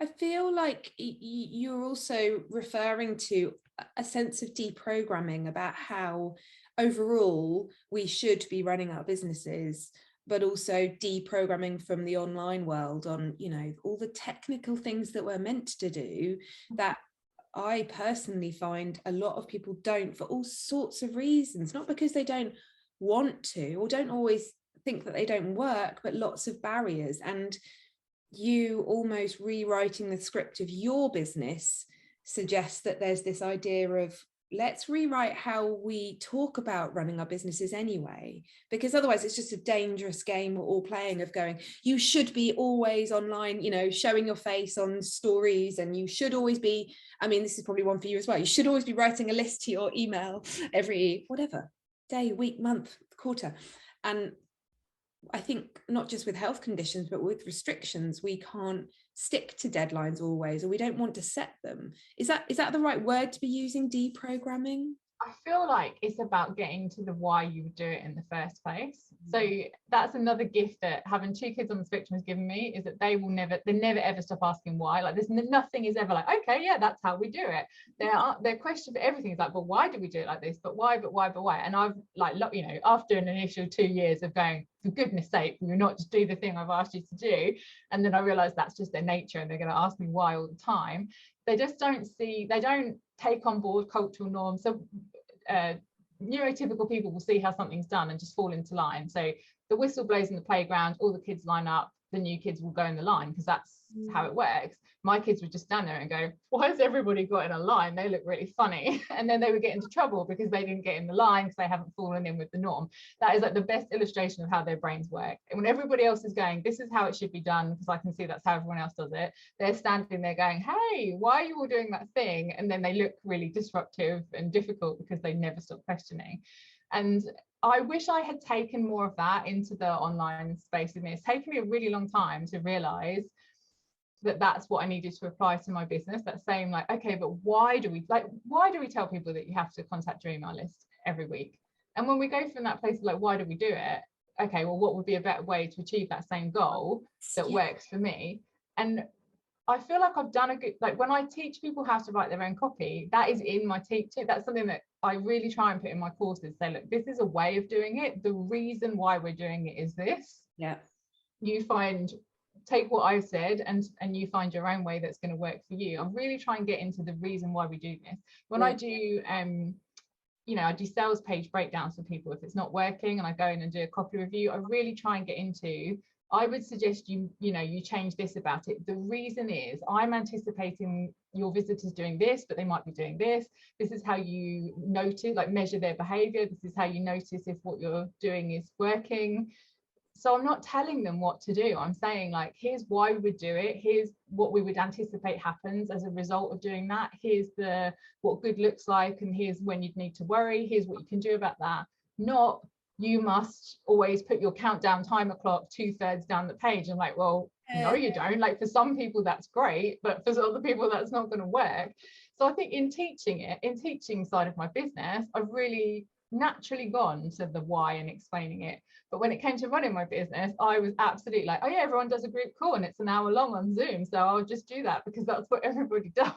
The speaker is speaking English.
I feel like you're also referring to a sense of deprogramming about how overall we should be running our businesses, but also deprogramming from the online world on, all the technical things that we're meant to do that I personally find a lot of people don't, for all sorts of reasons, not because they don't want to or don't always think that they don't work, but lots of barriers. And you almost rewriting the script of your business suggests that there's this idea of, let's rewrite how we talk about running our businesses anyway, because otherwise it's just a dangerous game we're all playing of going, you should be always online, showing your face on stories, and you should always be, I mean, this is probably one for you as well, you should always be writing a list to your email every whatever day, week, month, quarter. And I think not just with health conditions, but with restrictions, we can't stick to deadlines always, or we don't want to set them. Is that the right word to be using, deprogramming? I feel like it's about getting to the why you would do it in the first place. So that's another gift that having two kids on the spectrum has given me, is that they never ever stop asking why. Like there's nothing is ever like, okay, yeah, that's how we do it. Their question for everything is like, but why do we do it like this? But why? And I've like, after an initial 2 years of going, for goodness sake, will you not just do the thing I've asked you to do? And then I realized that's just their nature, and they're going to ask me why all the time. They just don't take on board cultural norms. So neurotypical people will see how something's done and just fall into line. So the whistle blows in the playground, all the kids line up, the new kids will go in the line, because that's how it works. My kids would just stand there and go, why has everybody got in a line? They look really funny. And then they would get into trouble because they didn't get in the line, because they haven't fallen in with the norm. That is like the best illustration of how their brains work. And when everybody else is going, this is how it should be done, because I can see that's how everyone else does it, they're standing there going, hey, why are you all doing that thing? And then they look really disruptive and difficult because they never stop questioning. And I wish I had taken more of that into the online space with me. It's taken me a really long time to realize that that's what I needed to apply to my business. That same like, okay, but why do we tell people that you have to contact your email list every week? And when we go from that place of like, why do we do it? Okay, well, what would be a better way to achieve that same goal that works for me? And I feel like I've done a good, like when I teach people how to write their own copy, that is in my teaching. That's something that I really try and put in my courses. Say, look, this is a way of doing it. The reason why we're doing it is this. Yeah. Take what I've said and you find your own way that's going to work for you. I really try and get into the reason why we do this. When I do I do sales page breakdowns for people. If it's not working and I go in and do a copy review, I really try and get into, I would suggest you change this about it. The reason is I'm anticipating your visitors doing this, but they might be doing this. This is how you notice, like measure their behavior. This is how you notice if what you're doing is working. So I'm not telling them what to do. I'm saying like, here's why we would do it. Here's what we would anticipate happens as a result of doing that. Here's what good looks like, and here's when you'd need to worry. Here's what you can do about that. Not, you must always put your countdown timer clock 2/3 down the page. I'm like, well, no, you don't. Like for some people that's great, but for other people that's not going to work. So I think in teaching side of my business, I've really naturally gone to the why and explaining it. But when it came to running my business, I was absolutely like, oh yeah, everyone does a group call and it's an hour long on Zoom, so I'll just do that because that's what everybody does.